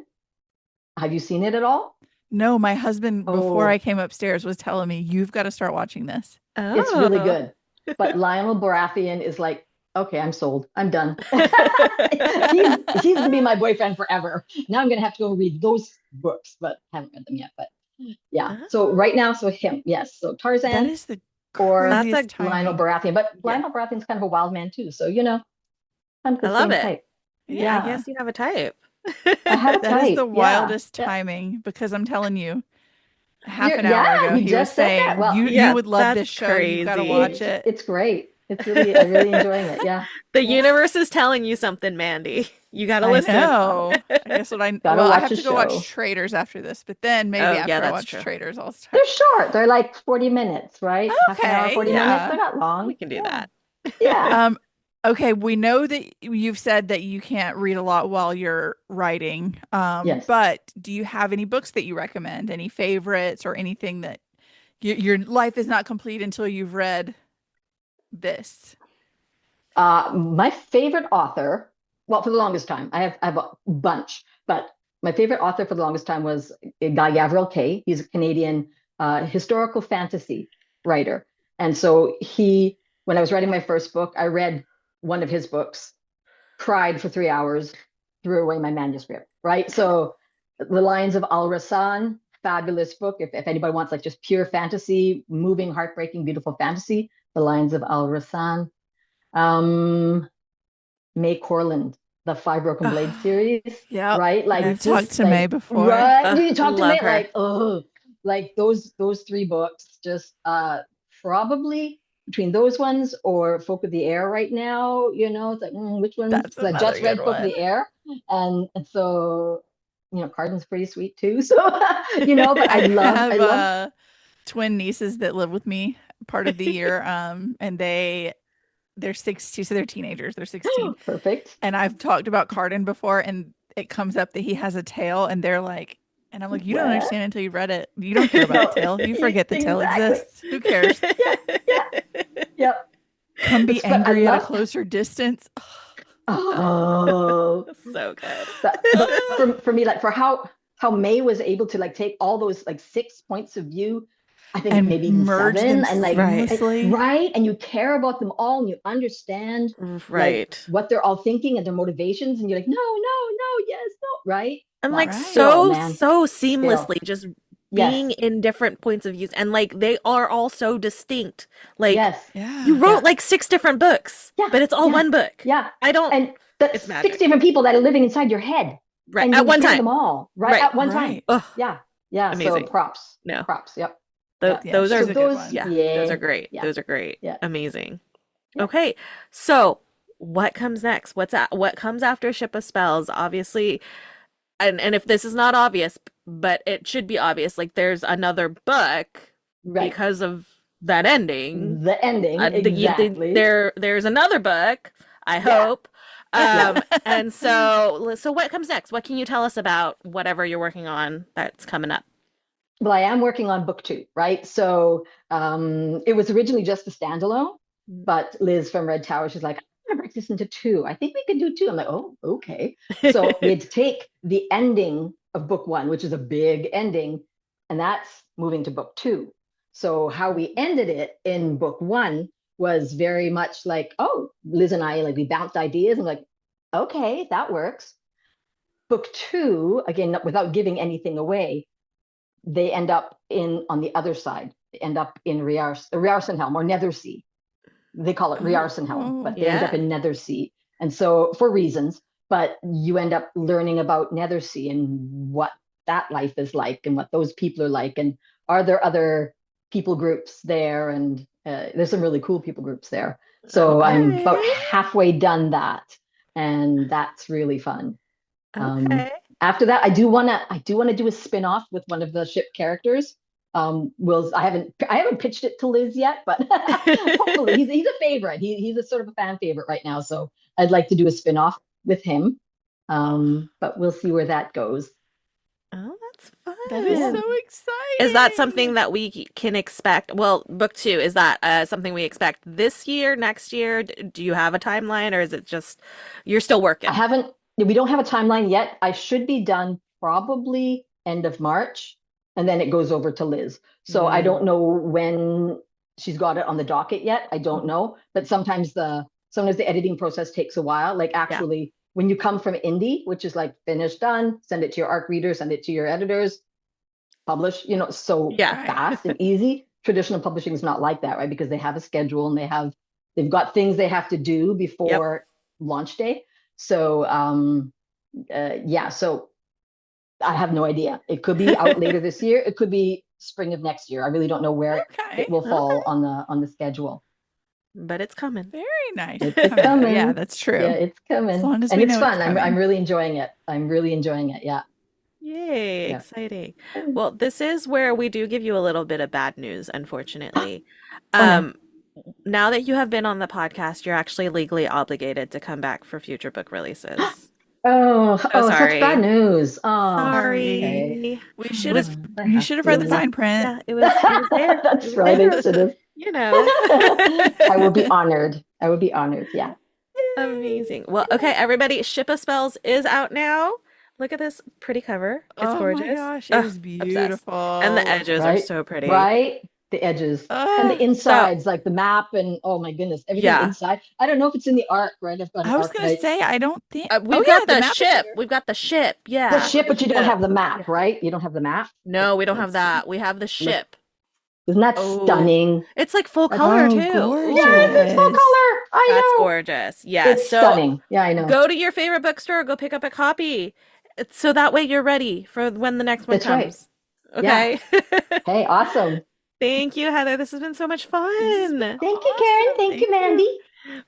Have you seen it at all? No, my husband, before Oh. I came upstairs, was telling me, you've got to start watching this. It's really Oh. good. But Lionel Baratheon is like, okay, I'm sold. I'm done. he's gonna be my boyfriend forever. Now I'm gonna have to go read those books, but haven't read them yet. But yeah. So right now, so him, yes. So That Tarzan is the or That's craziest Lionel timing. Baratheon. But Yeah. Lionel Baratheon's kind of a wild man too. So I'm the I love same it. type. Yeah, I guess you have a type. I have a That is type. the Yeah. wildest Yeah. timing, because I'm telling you, half You're- an hour yeah, ago, you he was just said that. saying, Well, you Yeah, would love this that's show. You've got to crazy. watch it. It's great. I'm really enjoying it. Yeah. The universe is telling you something, Mandy. You gotta I listen. know. I guess what I Gotta well, I watch have the to go watch show. Traders after this, but then maybe Oh, after yeah, I that's watch true. Traders, I'll start. They're short. They're like 40 minutes, right? Half an hour, Okay, 40 yeah. minutes. They're not long. We can do Yeah. that. Yeah. Okay, we know that you've said that you can't read a lot while you're writing. Yes. But do you have any books that you recommend? Any favorites or anything that your life is not complete until you've read this? My favorite author, well, for the longest time, I have a bunch, but my favorite author for the longest time was Guy Gavriel Kay. He's a Canadian historical fantasy writer. And so when I was writing my first book, I read one of his books, cried for 3 hours, threw away my manuscript, right? So The Lions of Al-Rassan, fabulous book. If anybody wants like just pure fantasy, moving, heartbreaking, beautiful fantasy, The Lions of Al-Rassan. May Corland, the Five Broken Blades series, Yeah. right? Like I've just, talked to like, May before. right? You talked to love May her. like, oh, like those 3 books. Just probably between those ones or Folk of the Air right now. It's like which one? That's I another just read good Folk of one. the Air, and so Carden's pretty sweet too. So but I love. Twin nieces that live with me part of the year. And they're 16, so they're teenagers. They're 16. Perfect. And I've talked about Carden before, and it comes up that he has a tail, and they're like, and I'm like, you don't What? understand until you read it. You don't care about the tail. You forget the tail Exactly. exists. Who cares? Yep. Come be It's fun. I angry at a love- closer distance. Oh. So good. But for me, like for how May was able to like take all those like 6 points of view, I think And maybe even merge 7, them and like seamlessly. right, and you care about them all, and you understand Right. like, what they're all thinking and their motivations, and you're like, no, yes, no, right? And Wow. like Right. so Man. seamlessly just being Yes. in different points of views, and like they are all so distinct. Like Yes. Yeah. you wrote Yeah. like 6 different books, Yeah, but it's all yeah, one book. Yeah. I don't And that's It's magic. 6 different people that are living inside your head. right And at you one hear time. them all, right? Right. At one time. Right. Ugh, Yeah. Yeah. Amazing. So props. No. Props. Yep. Tho- Yeah. those she's are a good those, one. yeah, yeah, those are great. yeah. Those are great. Yeah. Amazing. Yeah. Okay. So, what comes next? What comes after Ship of Spells? Obviously, and if this is not obvious, but it should be obvious, like there's another book Right. because of that ending. The ending. Exactly. There's another book, I hope. And so what comes next? What can you tell us about whatever you're working on that's coming up? Well, I am working on book 2, right? So it was originally just a standalone, but Liz from Red Tower, she's like, I'm gonna break this into 2. I think we could do 2. I'm like, oh, okay. So we had to take the ending of book 1, which is a big ending, and that's moving to book 2. So how we ended it in book 1 was very much like, oh, Liz and I, like, we bounced ideas and like, okay, that works. Book 2, again, without giving anything away, they end up on the other side. They end up in Riarsenhelm or Nethersea. They call it Riarsenhelm, but they end up in Nethersea. And so for reasons, but you end up learning about Nethersea and what that life is like and what those people are like. And are there other people groups there? And there's some really cool people groups there. So I'm about halfway done that. And that's really fun. After that, I do want to do a spin-off with one of the ship characters. I haven't pitched it to Liz yet, but hopefully he's a favorite. He's a sort of a fan favorite right now. So I'd like to do a spin-off with him. But we'll see where that goes. Oh, that's fun. That is so exciting. Is that something that we can expect? Well, book 2, is that something we expect this year, next year? Do you have a timeline, or is it just you're still working? We don't have a timeline yet. I should be done probably end of March, and then it goes over to Liz. So I don't know when she's got it on the docket yet. I don't know, but sometimes the editing process takes a while. Like actually, when you come from indie, which is like finished, done, send it to your ARC reader, send it to your editors, publish, so fast and easy. Traditional publishing is not like that, right? Because they have a schedule and they've got things they have to do before launch day. So so I have no idea. It could be out later this year. It could be spring of next year. I really don't know where it will fall on the schedule. But it's coming. Very nice. It's coming. Yeah, that's true. Yeah, it's coming. As long as and we it's know fun. it's I'm really enjoying it. Yeah. Yay, exciting. Well, this is where we do give you a little bit of bad news, unfortunately. Now that you have been on the podcast, you're actually legally obligated to come back for future book releases. Oh, sorry. Such bad news. Oh, sorry. Okay. You should have read the fine print. Yeah, it was there. That's right. I should have. I will be honored. Yeah. Amazing. Well, okay, everybody, Ship of Spells is out now. Look at this pretty cover. It's gorgeous. Oh my gosh, it is beautiful. Obsessed. And the edges are so pretty. Right? The edges and the insides, like the map, and oh my goodness, everything inside. I don't know if it's in the ARC, right? I was going to say, I don't think we've got the ship. We've got the ship. Yeah, the ship, but you don't have the map, right? You don't have the map. No, we don't have that. We have the ship. Isn't that stunning? It's like full color too. Gorgeous. Yeah, it's full color. I know. That's gorgeous. Yeah, it's stunning. Yeah, I know. Go to your favorite bookstore. Go pick up a copy, so that way you're ready for when the next one comes. Right. Okay. Yeah. Hey, awesome. Thank you, Heather. This has been so much fun. Thank you, Karen. Thank you, Mandy.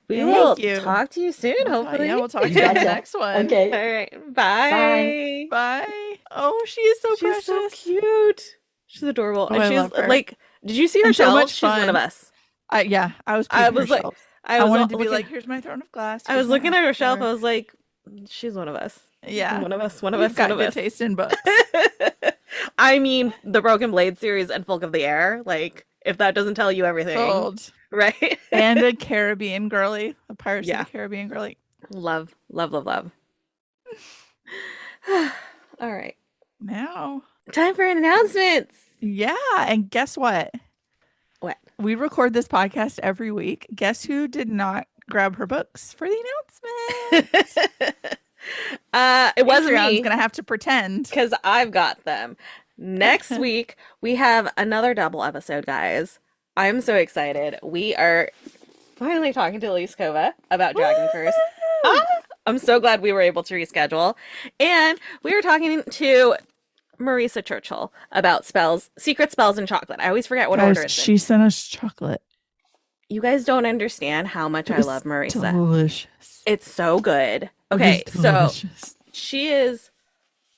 We will talk to you soon, hopefully. Yeah, we'll talk to you in the next one. Okay. All right. Bye. Bye. Oh, she is so precious. She's so cute. She's adorable. Oh, and I she's love her. like, did you see her so shelf? much She's fun. one of us. I was like, I wanted to be looking, like, here's my throne of glass. I was looking at her shelf. I was like, she's one of us. Yeah. One of us. You've got good taste in books. I mean, the Broken Blade series and Folk of the Air. Like, if that doesn't tell you everything. Sold. Right? And a Caribbean girly. A Pirates of the Caribbean girly. Love. All right. Now. Time for announcements. Yeah. And guess what? What? We record this podcast every week. Guess who did not grab her books for the announcement? It wasn't me. Patreon's gonna have to pretend because I've got them. Next week we have another double episode, guys. I'm so excited. We are finally talking to Elise Kova about Dragon Curse. I'm so glad we were able to reschedule. And we were talking to Marisa Churchill about spells, secret spells and chocolate. I always forget what order it's in. She sent us chocolate. You guys don't understand how much I love Marisa. Delicious. It's so good. Okay, so she is,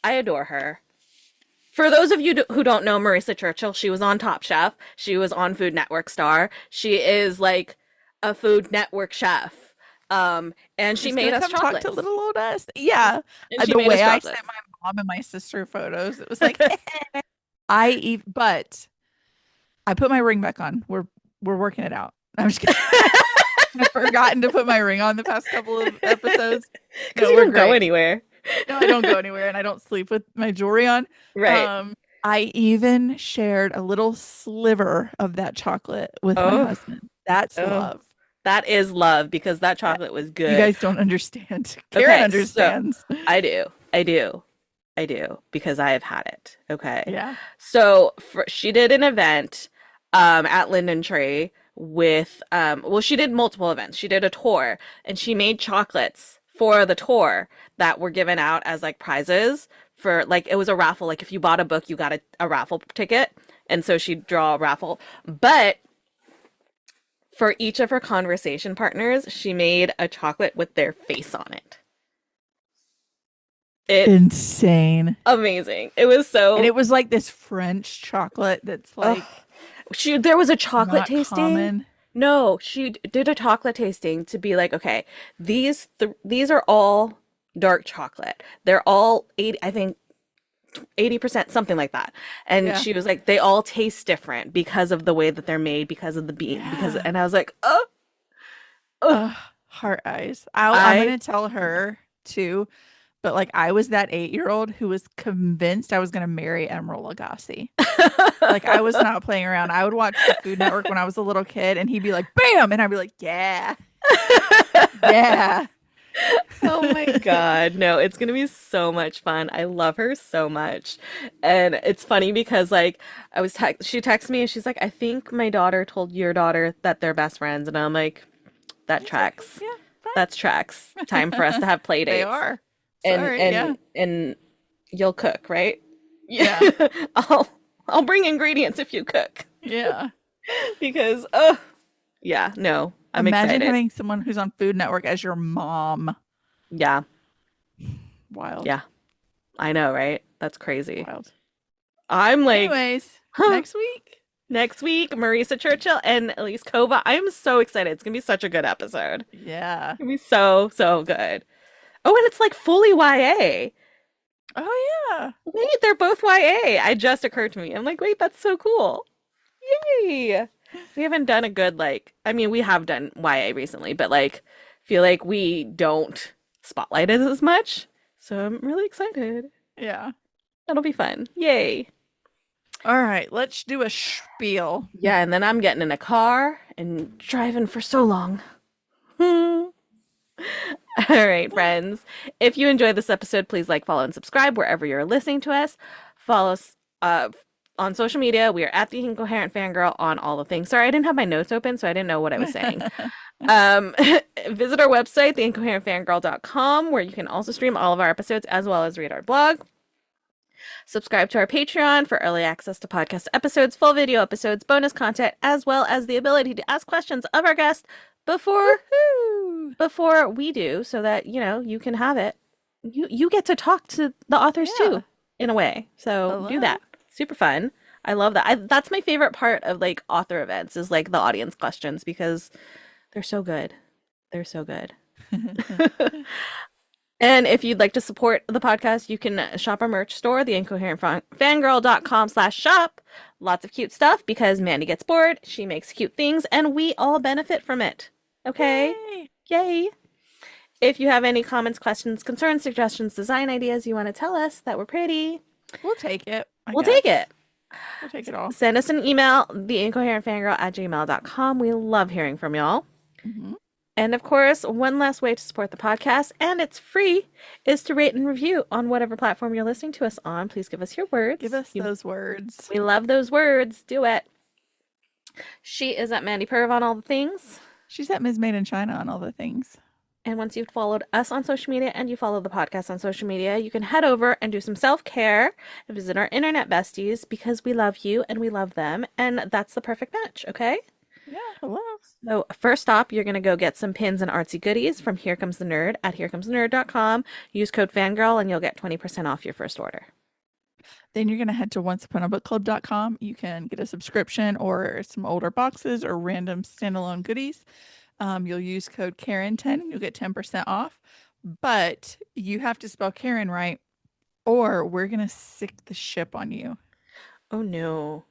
I adore her. For those of you who don't know Marisa Churchill, she was on Top Chef. She was on Food Network Star. She is like a Food Network chef. And she made us chocolates. Talk to little old us. Yeah. The way I sent my mom and my sister photos, it was like, but I put my ring back on. We're working it out. I'm just kidding. I've forgotten to put my ring on the past couple of episodes. Because you don't go anywhere. No, I don't go anywhere, and I don't sleep with my jewelry on. Right. I even shared a little sliver of that chocolate with my Oh, husband. That's oh, love. that is love because that Yeah. chocolate was You good. guys don't understand. Karen Okay, so understands. I do. I do. I do because I have had it. Okay. Yeah. So she did an event at Linden Tree with well she did multiple events. She did a tour and she made chocolates for the tour that were given out as like prizes for like it was a raffle. Like if you bought a book, you got a raffle ticket. And so she'd draw a raffle. But for each of her conversation partners, she made a chocolate with their face on it. It Insane. amazing. It was And so it was like this French chocolate that's ugh. like There was a chocolate not tasting. common. No, she did a chocolate tasting to be like, okay, these are all dark chocolate. They're all 80, I think 80%, something like that. And Yeah. she was like, they all taste different because of the way that they're made, because of the bean, because Yeah. and I was like, oh, Ugh, heart eyes. I'm I gonna tell her too, but like I was that 8-year-old who was convinced I was gonna marry Emeril Lagasse. Like I was not playing around. I would watch the Food Network when I was a little kid, and he'd be like, "Bam!" and I'd be like, "Yeah, yeah." Oh my God. No, it's gonna be so much fun. I love her so much. And it's funny because like she texted me and she's like, I think my daughter told your daughter that they're best friends. And I'm like, that tracks. Yeah, That's tracks. Time for us to have play they dates. are. And Sorry, and yeah, and you'll cook, right? yeah, I'll bring ingredients if you cook. yeah. Because yeah, no, I'm Imagine excited. having someone who's on Food Network as your mom. Yeah, Wild, yeah. I know, right? That's crazy. wild. I'm like, Anyways, huh. next week. Next week, Marisa Churchill and Elise Kova. I'm so excited. It's gonna be such a good episode. Yeah. It's gonna be so, so good. Oh, and it's like fully YA. Oh yeah. Wait, they're both YA. It just occurred to me. I'm like, wait, that's so cool. Yay. We haven't done a good like I mean, we have done YA recently, but like feel like we don't spotlight it as much. So I'm really excited. Yeah. That'll be fun. Yay. All right, let's do a spiel. Yeah, and then I'm getting in a car and driving for so long. All right, friends. If you enjoyed this episode, please like, follow, and subscribe wherever you're listening to us. Follow us on social media. We are at the Incoherent Fangirl on all the things. Sorry, I didn't have my notes open, so I didn't know what I was saying. Visit our website, theincoherentfangirl.com, where you can also stream all of our episodes as well as read our blog. Subscribe to our Patreon for early access to podcast episodes, full video episodes, bonus content, as well as the ability to ask questions of our guests before we do, so that you can have it. You get to talk to the authors too, in a way. So do that. Super fun. I love that. That's my favorite part of like author events is like the audience questions because they're so good. They're so good. And if you'd like to support the podcast, you can shop our merch store, theincoherentfangirl.com/shop. Lots of cute stuff because Mandy gets bored, she makes cute things, and we all benefit from it. Okay? Yay! If you have any comments, questions, concerns, suggestions, design ideas you want to tell us that we're pretty, We'll take it. we'll take it. We'll take it all. Send us an email, theincoherentfangirl@gmail.com. We love hearing from y'all. Mm-hmm. And of course, one last way to support the podcast, and it's free, is to rate and review on whatever platform you're listening to us on. Please give us your words. Give us those words. We love those words. Do it. She is at Mandy Perv on all the things. She's at Ms. Made in China on all the things. And once you've followed us on social media and you follow the podcast on social media, you can head over and do some self-care and visit our internet besties because we love you and we love them. And that's the perfect match, okay? Yeah, hello. So first stop, you're going to go get some pins and artsy goodies from Here Comes the Nerd at herecomesenerd.com. Use code FANGIRL and you'll get 20% off your first order. Then you're going to head to onceuponabookclub.com. You can get a subscription or some older boxes or random standalone goodies. You'll use code Karen10 and you'll get 10% off. But you have to spell Karen right or we're going to sick the ship on you. Oh no.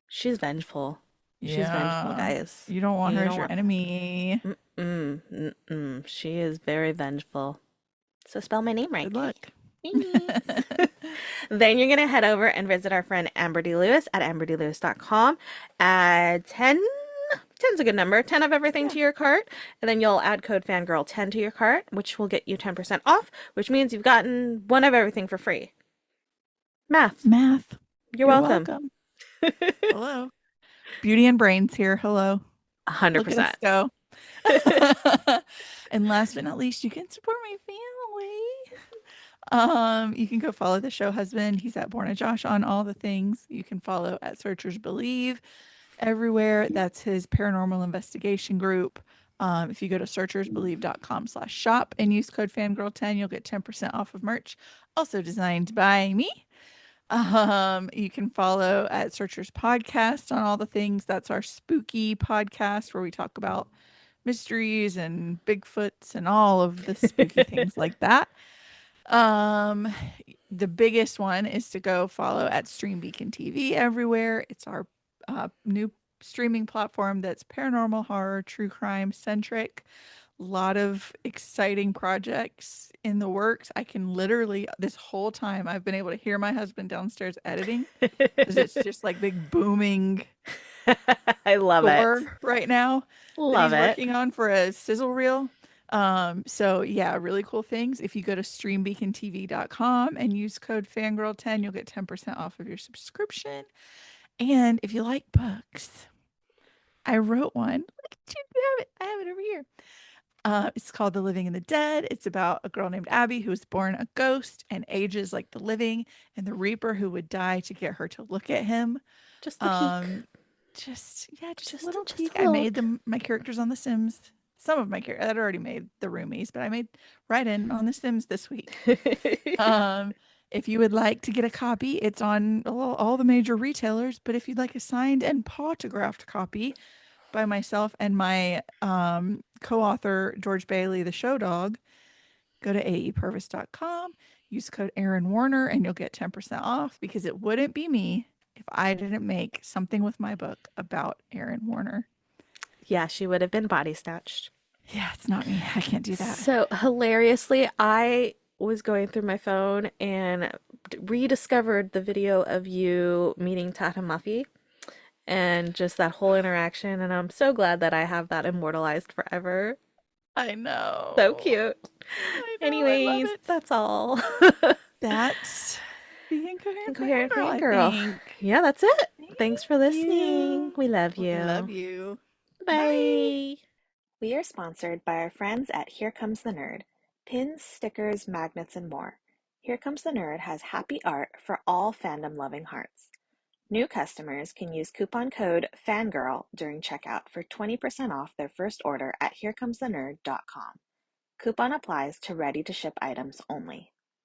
She's vengeful. She's vengeful, guys. You don't want her as your enemy. She is very vengeful. So spell my name right. Good luck. Then you're going to head over and visit our friend Amber D. Lewis at amberdlewis.com. Add 10's a good number, 10 of everything Yeah. to your cart, and then you'll add code fangirl10 to your cart, which will get you 10% off, which means you've gotten one of everything for free. Math. Math. You're welcome. Hello. Beauty and Brains here. Hello. Look at us 100%. go. And last but not least, you can support my family. You can go follow the show husband. He's at Borna Josh on all the things. You can follow at Searchers Believe everywhere. That's his paranormal investigation group. If you go to searchersbelieve.com/shop and use code fangirl10, you'll get 10% off of merch, also designed by me. You can follow at Searchers Podcast on all the things. That's our spooky podcast where we talk about mysteries and Bigfoots and all of the spooky things like that. The biggest one is to go follow at Stream Beacon TV everywhere. It's our new streaming platform that's paranormal, horror, true crime centric. A lot of exciting projects in the works. I can literally, this whole time, I've been able to hear my husband downstairs editing because it's just like big booming I love score it. right now that Love he's it. working on for a sizzle reel. So yeah, really cool things. If you go to streambeacontv.com and use code fangirl10, you'll get 10% off of your subscription. And if you like books, I wrote one. Look at you, you have it. I have it over here. It's called The Living and the Dead. It's about a girl named Abby who was born a ghost and ages like the living, and the Reaper who would die to get her to look at him. Just the peek. Just Just a little a peek. I little. made them my characters on The Sims. Some of my characters I'd already made the roomies, but I made right in on The Sims this week. If you would like to get a copy, it's on all the major retailers. But if you'd like a signed and autographed copy by myself and my co-author George Bailey, the show dog, go to aepurvis.com, use code Aaron Warner, and you'll get 10% off, because it wouldn't be me if I didn't make something with my book about Aaron Warner. Yeah, she would have been body snatched. Yeah, it's not me. I can't do that. So hilariously, I was going through my phone and rediscovered the video of you meeting Tata Muffy and just that whole interaction. And I'm so glad that I have that immortalized forever. I know. So cute. I know, I love Anyways, it. that's all. That's the Incoherent Incoherent Fangirl, I Fangirl. think. Yeah, that's it. Thanks for Thank listening. you. We love you. Love you. Bye. We are sponsored by our friends at Here Comes the Nerd. Pins, stickers, magnets, and more. Here Comes the Nerd has happy art for all fandom-loving hearts. New customers can use coupon code FANGIRL during checkout for 20% off their first order at HereComesTheNerd.com. Coupon applies to ready-to-ship items only.